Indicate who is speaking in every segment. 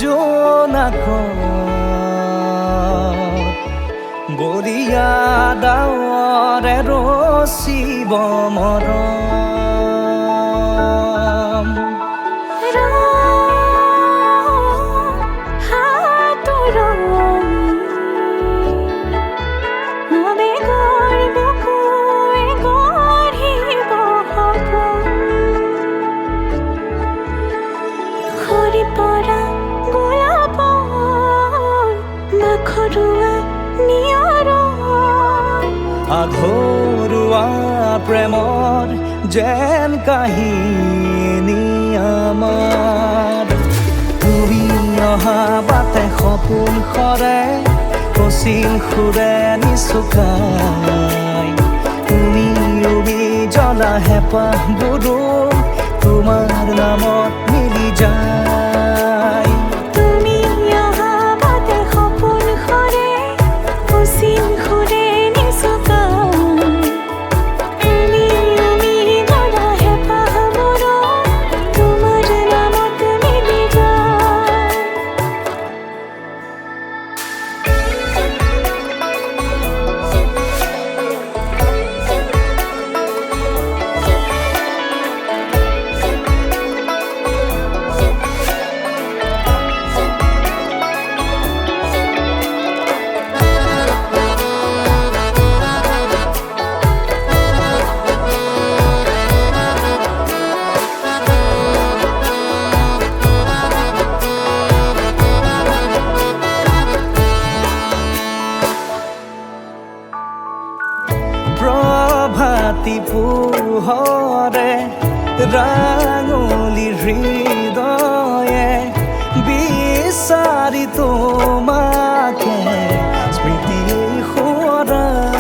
Speaker 1: জোনাক বৰিয়া ডাৱৰে ৰচিব মৰম আঘৰুৱা প্ৰেমৰ যেন কাহিনী আমাৰ তুমি অহা বাটে সপোন সৰে কচিন সুৰে নিচুকাই তুমি উবি জ্বলা হেঁপাহবোৰো তোমাৰ নামত মিলি যায় প্ৰভাতী পোহৰে ৰাঙলী হৃদয়ে বিচাৰি তোমাকে স্মৃতি সোঁৱৰাই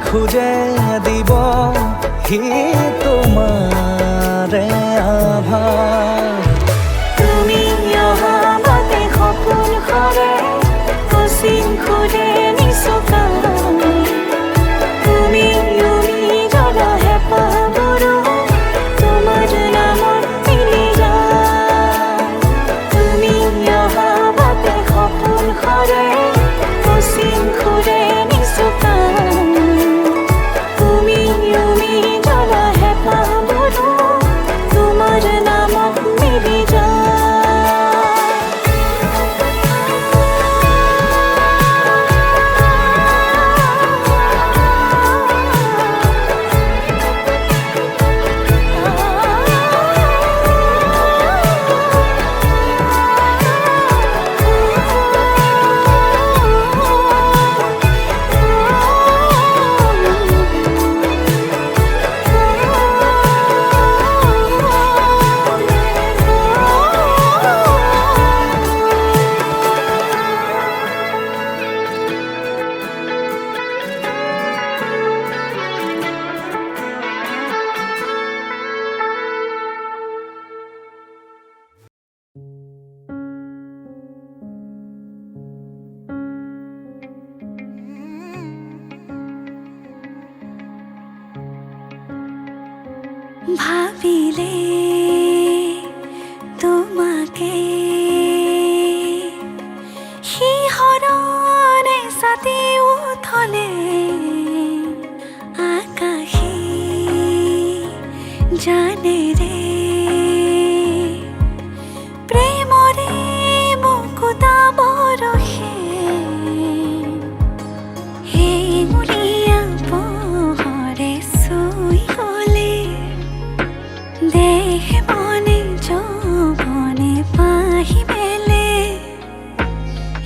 Speaker 1: খুঁজে দিব সি তোমাৰে আভাস তুমি অহা বাটে সপোন সৰে কচিন সুৰে নিচুকাই তুমি উৰি জ্বলা হেঁপাহবোৰো তোমাৰ নামত মিলি যায় তুমি অহা বাটে সপোন সৰে কচিন সুৰে নিচুকাই ভাবিলে তোমাকে শিহৰণে ছাতি উঠলে আকাশে জানেৰে প্ৰেমৰে মুকুতা বৰষে সেই মুৰিয়া পোহৰে চুই গলে দেহ মনে যৌৱনে পাহি মেলে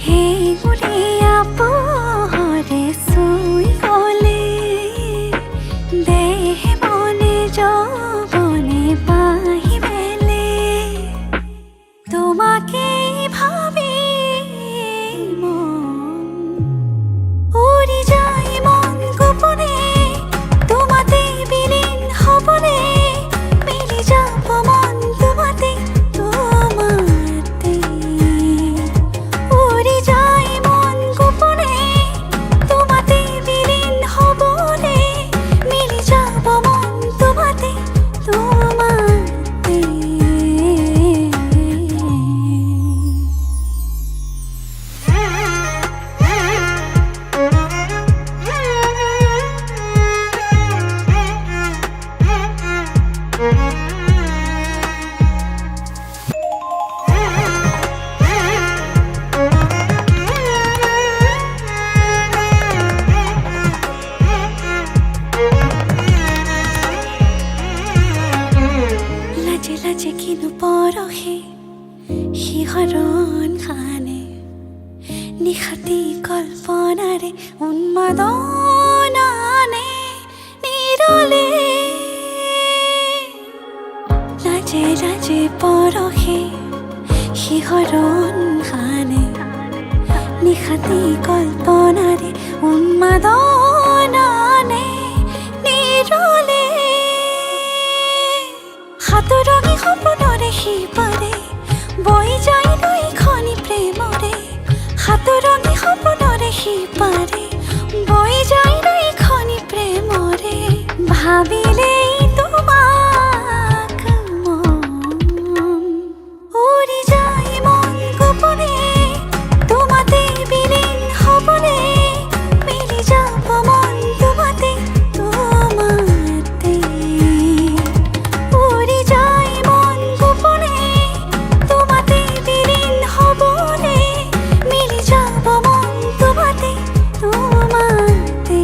Speaker 1: সেই মুৰিয়া পোহৰে চুই গলে দেহ মনে যৌৱনে পাহি পৰহি শিহৰণ খানে নিশাতি কল্পনাৰে উন্মাদনানে নিৰলে লাজে লাজে পৰহি শিহৰণ খানে নিশাতি কল্পনাৰে উন্মাদনানে নিৰলে সাতৰঙী সপোনৰে সিপাৰে বৈ যায় নৈখনি প্ৰেমৰে সাতৰঙী সপোনৰে সিপাৰে বৈ যায় নৈখনি প্ৰেমৰে ভাবিলেই তোমাক মন উৰি যায় মন গোপনে তোমাতে বিলীন হ'বনে মিলি যাব মন তোমাতে তোমাতে উৰি যায় মন গোপনে তোমাতে বিলীন হ'বনে মিলি যাব মন তোমাতে তোমাতে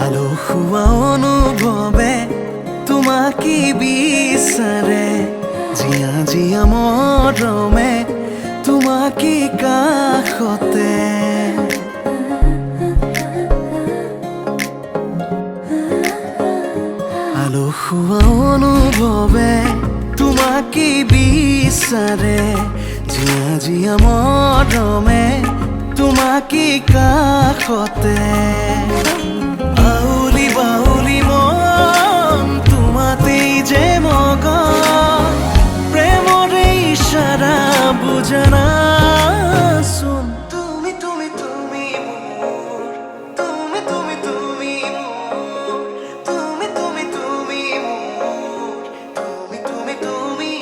Speaker 2: আলসুৱা অনুভৱে তোমাকে বিচাৰে জিয়া জিয়া মৰমে তোমাকে কাষতে আলসুৱা অনুভৱে তোমাকে বিচাৰে জিয়া জিয়া মৰমে তোমাকে কাষতে বাউলি বাউলি মন তোমাতেই যে মগন প্ৰেমৰে ইশাৰা বুজানাচোন তুমি তুমি তুমি মোৰ তুমি তুমি তুমি মোৰ তুমি তুমি তুমি মোৰ তুমি তুমি তুমি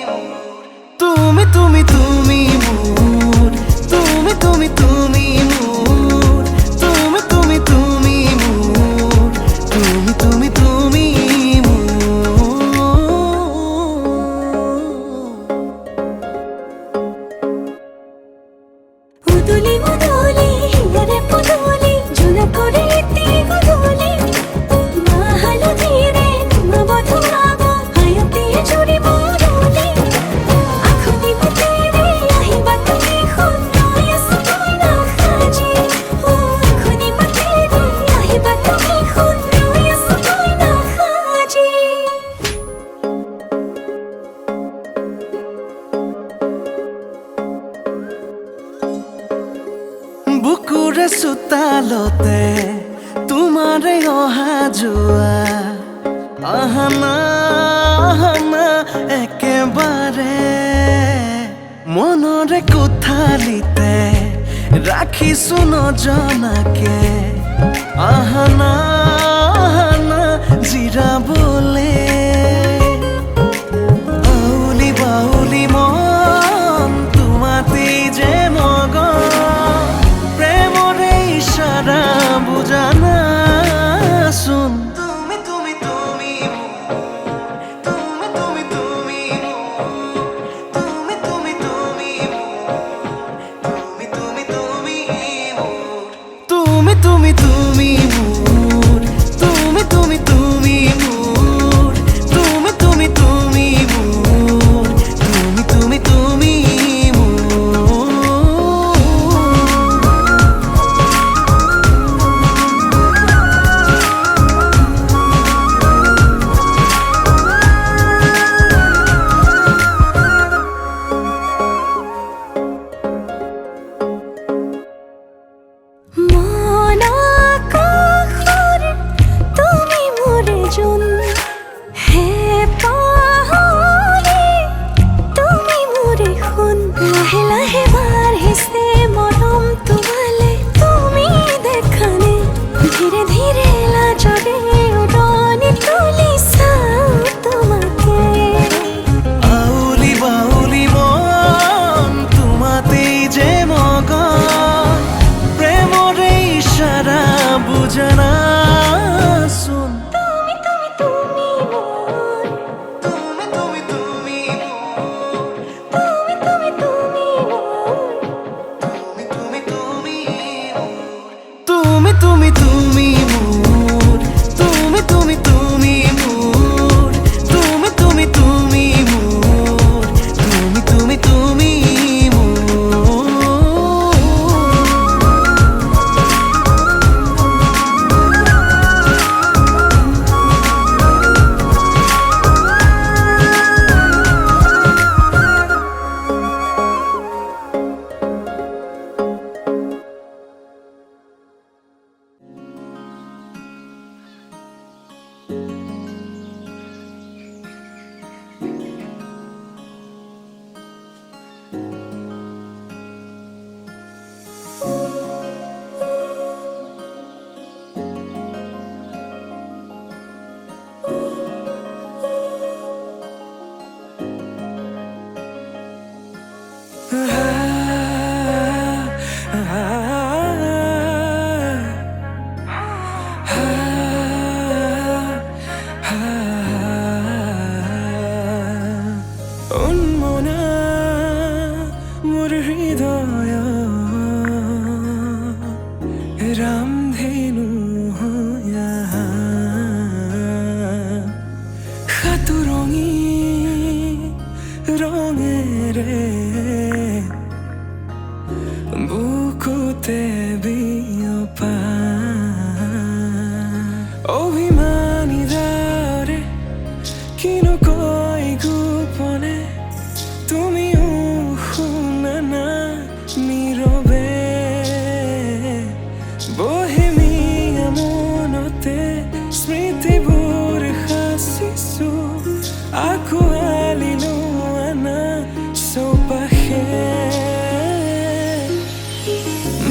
Speaker 2: মোৰ তুমি তুমি তুমি মোৰ তুমি তুমি তুমি মোৰ তুমি তুমি তুমি মোৰ তুমি তুমি তুমি
Speaker 1: উদুলি উদুলি হিয়ারে পুদুলি ঝুলা করে এতে গুদুলি মা হালধিরে নবধুরাগ হায়তে চুরি বদুলি আখনি বুতেরে আহিবা তুমি খুনয় সুনা খাজি ও আখনি বুতেরে আহিবা তুমি খুনয় সুনা খাজি
Speaker 2: বুকুৰে চোতালতে তোমাৰে অহা যোৱা আহানা আহানা একেবাৰে মনৰে কোঠালিতে ৰাখিছো নজনাকে আহানা আহানা জিৰাবলে বাউলি বাউলি মন তোমাতেই যে মগন প্ৰেমৰে ইশাৰা বুজানাচোন তুমি তুমি তুমি মোৰ তুমি তুমি তুমি
Speaker 1: চলে উড়নে তুলি সাও তোমাকে
Speaker 2: আউলি বাউলি মন তোমাতেই যে মগন প্রেমরে ইশারা বুঝনা শুন
Speaker 1: তুমি তুমি তুমি মন
Speaker 2: তুমি তুমি তুমি
Speaker 1: তুমি তুমি তুমি মন
Speaker 2: তুমি তুমি তুমি তুমি তুমি মোর তুমি তুমি তুমি মোর তুমি তুমি তুমি মোর তুমি তুমি তুমি মোর উন্মনা মোর হৃদয় রামধেনু হইয়া সাতুরঙি রঙেরে বুকুতে বিয়পা অভিমানী দারে কিনো কই গোপনে তুমিও শুনা না নীরবে বহেমিয়া মনতে স্মৃতিবোৰ সাঁচিছো আঁকোৱালি লোৱা না চৌপাশে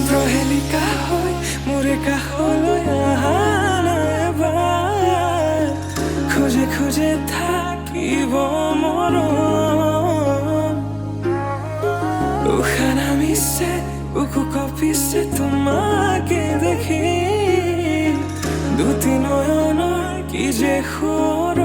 Speaker 2: প্ৰহেলিকা হৈ মোৰে কাষলৈ আহা নাই এবাৰ খোজে খোজে থাকিব মৰম উশাহ নামিছে বুকু কঁপিছে তোমাকে দেখি দুটি নয়নৰ কি যে সুৰ